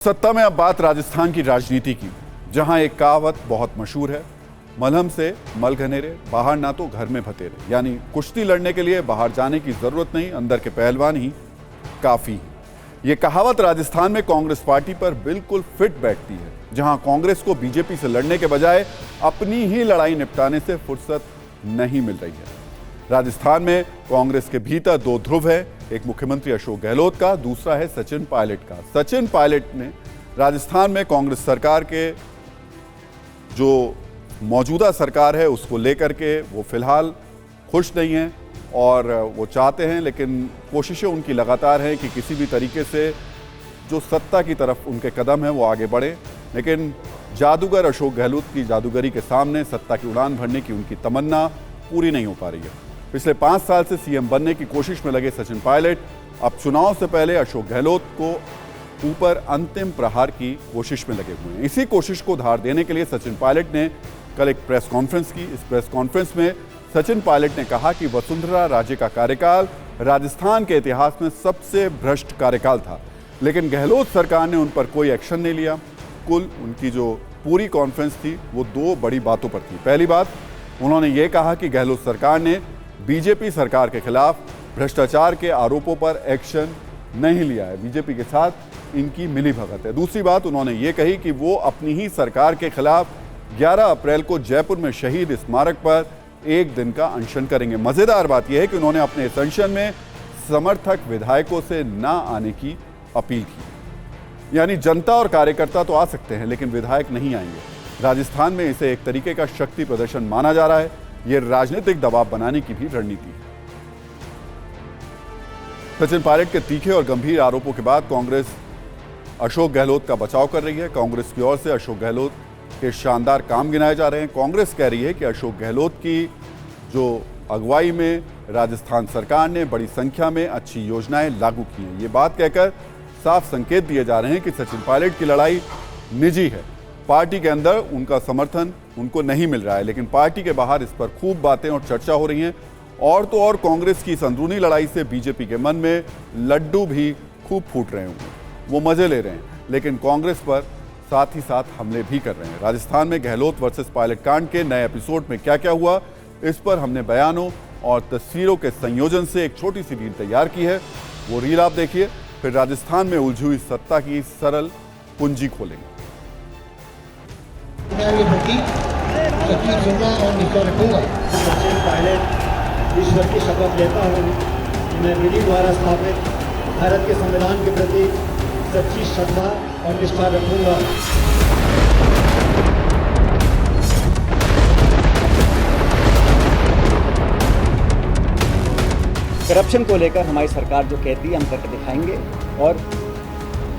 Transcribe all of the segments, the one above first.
सत्ता में अब बात राजस्थान की राजनीति की, जहां एक कहावत बहुत मशहूर है, मलहम से मल घनेरे, बाहर ना तो घर में भतेरे। यानी कुश्ती लड़ने के लिए बाहर जाने की जरूरत नहीं, अंदर के पहलवान ही काफी हैं। ये कहावत राजस्थान में कांग्रेस पार्टी पर बिल्कुल फिट बैठती है, जहां कांग्रेस को बीजेपी से लड़ने के बजाय अपनी ही लड़ाई निपटाने से फुर्सत नहीं मिल रही है। राजस्थान में कांग्रेस के भीतर दो ध्रुव है, एक मुख्यमंत्री अशोक गहलोत का, दूसरा है सचिन पायलट का। सचिन पायलट ने राजस्थान में कांग्रेस सरकार के जो मौजूदा सरकार है उसको लेकर के वो फिलहाल खुश नहीं हैं और वो चाहते हैं, लेकिन कोशिशें उनकी लगातार हैं कि किसी भी तरीके से जो सत्ता की तरफ उनके कदम हैं वो आगे बढ़े। लेकिन जादूगर अशोक गहलोत की जादूगरी के सामने सत्ता की उड़ान भरने की उनकी तमन्ना पूरी नहीं हो पा रही है। पिछले 5 साल से सीएम बनने की कोशिश में लगे सचिन पायलट अब चुनाव से पहले अशोक गहलोत को ऊपर अंतिम प्रहार की कोशिश में लगे हुए हैं। इसी कोशिश को धार देने के लिए सचिन पायलट ने कल एक प्रेस कॉन्फ्रेंस की। इस प्रेस कॉन्फ्रेंस में सचिन पायलट ने कहा कि वसुंधरा राजे का कार्यकाल राजस्थान के इतिहास में सबसे भ्रष्ट कार्यकाल था, लेकिन गहलोत सरकार ने उन पर कोई एक्शन नहीं लिया। कुल उनकी जो पूरी कॉन्फ्रेंस थी वो 2 बड़ी बातों पर थी। पहली बात, उन्होंने ये कहा कि गहलोत सरकार ने बीजेपी सरकार के खिलाफ भ्रष्टाचार के आरोपों पर एक्शन नहीं लिया है, बीजेपी के साथ इनकी मिलीभगत है। दूसरी बात उन्होंने ये कही कि वो अपनी ही सरकार के खिलाफ 11 अप्रैल को जयपुर में शहीद स्मारक पर 1 दिन का अनशन करेंगे। मजेदार बात यह है कि उन्होंने अपने इस अनशन में समर्थक विधायकों से ना आने की अपील की। यानी जनता और कार्यकर्ता तो आ सकते हैं, लेकिन विधायक नहीं आएंगे। राजस्थान में इसे एक तरीके का शक्ति प्रदर्शन माना जा रहा है। ये राजनीतिक दबाव बनाने की भी रणनीति है। सचिन पायलट के तीखे और गंभीर आरोपों के बाद कांग्रेस अशोक गहलोत का बचाव कर रही है। कांग्रेस की ओर से अशोक गहलोत के शानदार काम गिनाए जा रहे हैं। कांग्रेस कह रही है कि अशोक गहलोत की जो अगुवाई में राजस्थान सरकार ने बड़ी संख्या में अच्छी योजनाएं लागू की हैं। ये बात कहकर साफ संकेत दिए जा रहे हैं कि सचिन पायलट की लड़ाई निजी है, पार्टी के अंदर उनका समर्थन उनको नहीं मिल रहा है, लेकिन पार्टी के बाहर इस पर खूब बातें और चर्चा हो रही हैं। और तो और कांग्रेस की इस अंदरूनी लड़ाई से बीजेपी के मन में लड्डू भी खूब फूट रहे होंगे, वो मजे ले रहे हैं, लेकिन कांग्रेस पर साथ ही साथ हमले भी कर रहे हैं। राजस्थान में गहलोत वर्सेस पायलट कांड के नए एपिसोड में क्या क्या हुआ, इस पर हमने बयानों और तस्वीरों के संयोजन से एक छोटी सी रील तैयार की है। वो रील आप देखिए, फिर राजस्थान में उलझी हुई सत्ता की सरल कुंजी खोलेंगे। सचिन पायलट ईश्वर की शपथ लेता हूँ, मैं विधि द्वारा स्थापित भारत के संविधान के प्रति सच्ची श्रद्धा और निष्ठा रखूंगा। करप्शन को लेकर हमारी सरकार जो कहती है हम करके दिखाएंगे और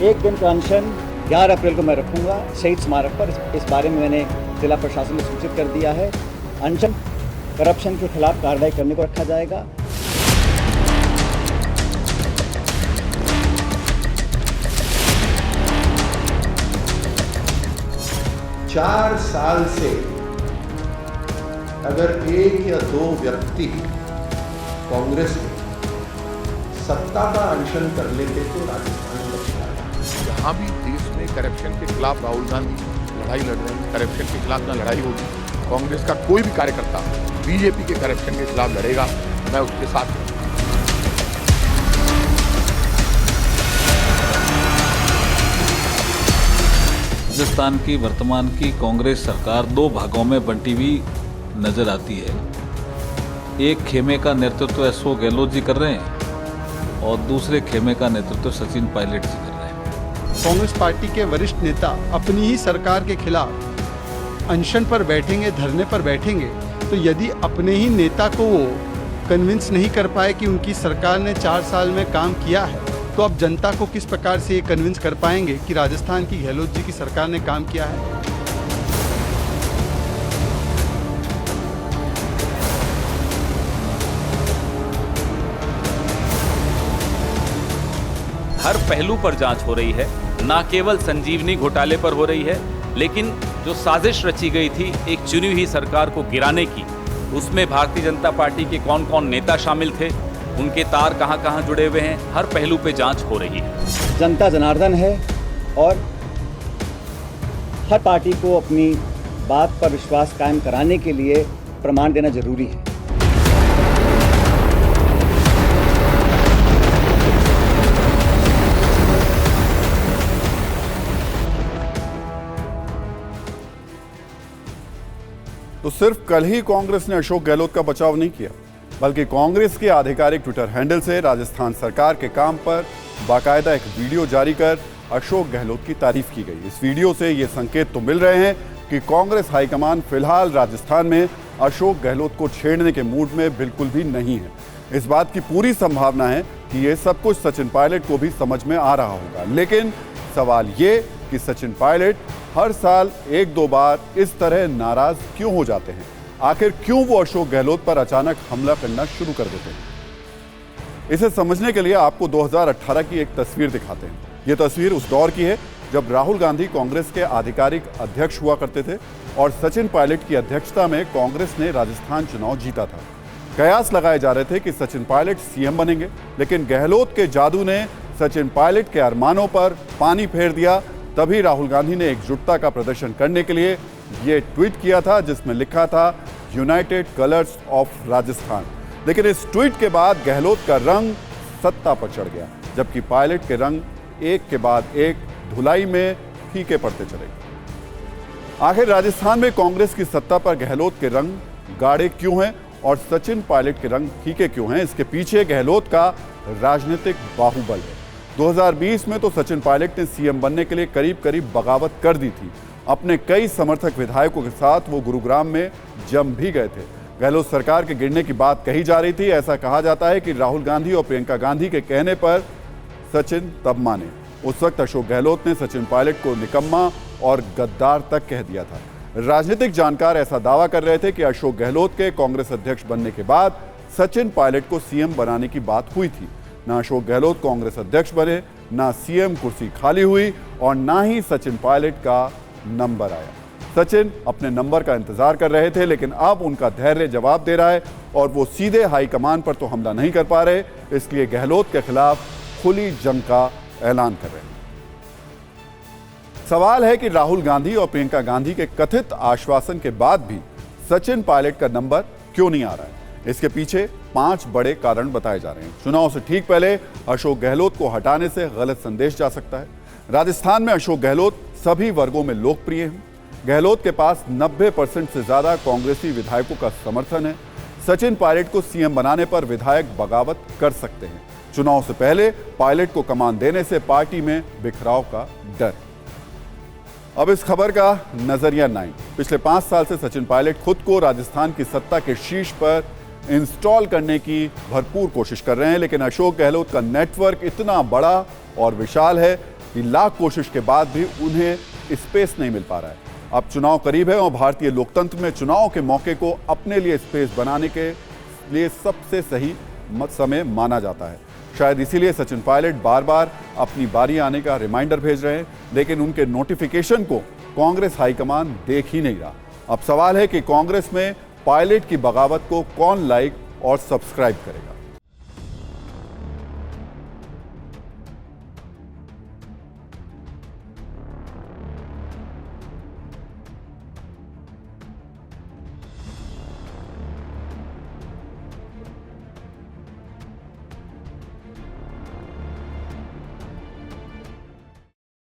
1 दिन का अनशन 11 अप्रैल को मैं रखूंगा शहीद स्मारक पर। इस बारे में मैंने जिला प्रशासन को सूचित कर दिया है। अनशन करप्शन के खिलाफ कार्रवाई करने को रखा जाएगा। चार साल से अगर 1 या 2 व्यक्ति कांग्रेस में सत्ता का अनशन कर लेते तो राजस्थान में जहाँ भी देश में करप्शन के खिलाफ राहुल गांधी लड़ाई लड़ रहे हैं, करप्शन के खिलाफ ना लड़ाई होगी। कांग्रेस का कोई भी कार्यकर्ता बीजेपी के करप्शन के खिलाफ लड़ेगा, मैं उसके साथ हूं। राजस्थान की वर्तमान की कांग्रेस सरकार 2 भागों में बंटी हुई नजर आती है। एक खेमे का नेतृत्व अशोक गहलोत जी कर रहे हैं और दूसरे खेमे का नेतृत्व सचिन पायलट जी कर रहे हैं। कांग्रेस पार्टी के वरिष्ठ नेता अपनी ही सरकार के खिलाफ अनशन पर बैठेंगे, धरने पर बैठेंगे, तो यदि अपने ही नेता को वो कन्विंस नहीं कर पाए कि उनकी सरकार ने 4 साल में काम किया है, तो अब जनता को किस प्रकार से ये कन्विंस कर पाएंगे कि राजस्थान की गहलोत जी की सरकार ने काम किया है। हर पहलू पर जांच हो रही है, ना केवल संजीवनी घोटाले पर हो रही है, लेकिन जो साजिश रची गई थी एक चुनी हुई सरकार को गिराने की, उसमें भारतीय जनता पार्टी के कौन कौन नेता शामिल थे, उनके तार कहां-कहां जुड़े हुए हैं, हर पहलू पे जांच हो रही है। जनता जनार्दन है और हर पार्टी को अपनी बात पर विश्वास कायम कराने के लिए प्रमाण देना जरूरी है। तो सिर्फ कल ही कांग्रेस ने अशोक गहलोत का बचाव नहीं किया, बल्कि कांग्रेस के आधिकारिक ट्विटर हैंडल से राजस्थान सरकार के काम पर बाकायदा एक वीडियो जारी कर अशोक गहलोत की तारीफ की गई। इस वीडियो से ये संकेत तो मिल रहे हैं कि कांग्रेस हाईकमान फिलहाल राजस्थान में अशोक गहलोत को छेड़ने के मूड में बिल्कुल भी नहीं है। इस बात की पूरी संभावना है कि ये सब कुछ सचिन पायलट को भी समझ में आ रहा होगा। लेकिन सवाल ये कि सचिन पायलट हर साल एक दो बार इस तरह नाराज क्यों हो जाते हैं? आखिर क्यों वो अशोक गहलोत पर अचानक हमला करना शुरू कर देते हैं? इसे समझने के लिए आपको 2018 की एक तस्वीर दिखाते हैं। ये तस्वीर उस दौर की है जब राहुल गांधी कांग्रेस के आधिकारिक अध्यक्ष हुआ करते थे और सचिन पायलट की अध्यक्षता में कांग्रेस ने राजस्थान चुनाव जीता था। कयास लगाए जा रहे थे कि सचिन पायलट सीएम बनेंगे, लेकिन गहलोत के जादू ने सचिन पायलट के अरमानों पर पानी फेर दिया। तभी राहुल गांधी ने एकजुटता का प्रदर्शन करने के लिए ये ट्वीट किया था, जिसमें लिखा था यूनाइटेड कलर्स ऑफ राजस्थान। लेकिन इस ट्वीट के बाद गहलोत का रंग सत्ता पर चढ़ गया, जबकि पायलट के रंग एक के बाद एक धुलाई में फीके पड़ते चले गए। आखिर राजस्थान में कांग्रेस की सत्ता पर गहलोत के रंग गाढ़े क्यों हैं और सचिन पायलट के रंग फीके क्यों हैं? इसके पीछे गहलोत का राजनीतिक बाहुबल है। 2020 में तो सचिन पायलट ने सीएम बनने के लिए करीब करीब बगावत कर दी थी। अपने कई समर्थक विधायकों के साथ वो गुरुग्राम में जम भी गए थे। गहलोत सरकार के गिरने की बात कही जा रही थी। ऐसा कहा जाता है कि राहुल गांधी और प्रियंका गांधी के कहने पर सचिन तब माने। उस वक्त अशोक गहलोत ने सचिन पायलट को निकम्मा और गद्दार तक कह दिया था। राजनीतिक जानकार ऐसा दावा कर रहे थे कि अशोक गहलोत के कांग्रेस अध्यक्ष बनने के बाद सचिन पायलट को सीएम बनाने की बात हुई थी। ना अशोक गहलोत कांग्रेस अध्यक्ष बने, ना सीएम कुर्सी खाली हुई और ना ही सचिन पायलट का नंबर आया। सचिन अपने नंबर का इंतजार कर रहे थे, लेकिन अब उनका धैर्य जवाब दे रहा है और वो सीधे हाईकमान पर तो हमला नहीं कर पा रहे, इसलिए गहलोत के खिलाफ खुली जंग का ऐलान कर रहे हैं। सवाल है कि राहुल गांधी और प्रियंका गांधी के कथित आश्वासन के बाद भी सचिन पायलट का नंबर क्यों नहीं आ रहा है? इसके पीछे 5 बड़े कारण बताए जा रहे हैं। चुनाव से ठीक पहले अशोक गहलोत को हटाने से गलत संदेश जा सकता है। राजस्थान में अशोक गहलोत सभी वर्गों में लोकप्रिय हैं। गहलोत के पास 90% से ज्यादा कांग्रेसी विधायकों का समर्थन है। सचिन पायलट को सीएम बनाने पर विधायक बगावत कर सकते हैं। चुनाव से पहले पायलट को कमान देने से पार्टी में बिखराव का डर। अब इस खबर का नजरिया 9। पिछले 5 साल से सचिन पायलट खुद को राजस्थान की सत्ता के शीर्ष पर इंस्टॉल करने की भरपूर कोशिश कर रहे हैं, लेकिन अशोक गहलोत का नेटवर्क इतना बड़ा और विशाल है कि लाख कोशिश के बाद भी उन्हें स्पेस नहीं मिल पा रहा है। अब चुनाव करीब है और भारतीय लोकतंत्र में चुनाव के मौके को अपने लिए स्पेस बनाने के लिए सबसे सही समय माना जाता है। शायद इसीलिए सचिन पायलट बार बार अपनी बारी आने का रिमाइंडर भेज रहे हैं, लेकिन उनके नोटिफिकेशन को कांग्रेस हाईकमान देख ही नहीं रहा। अब सवाल है कि कांग्रेस में पायलट की बगावत को कौन लाइक और सब्सक्राइब करेगा।